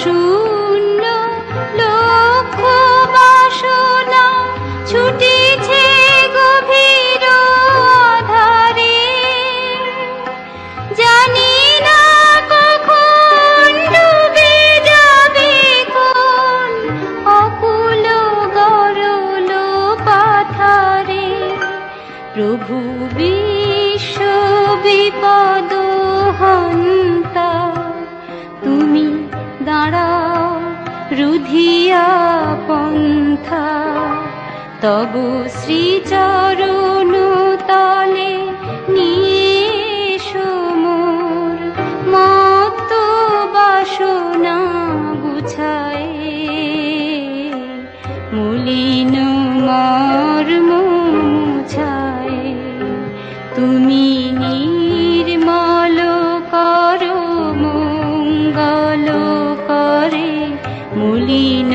শূন্য লক্ষ বাসনা ছুটিছে গভীর আধারে। জানি না কখন ডুবে যাবে কোন অকুল গরল পাথারে। প্রভু বিশ্ব বিপদ হন্তা, তুমি দাঁড়াও রুধিয়া পন্থা। তব শ্রীচরণ তলে নিয়ে মোর মত্ত বাসনা গুছায়। মলিন মর্ম মুছায়, তুমি নির্মল করো মঙ্গল করে। মলিন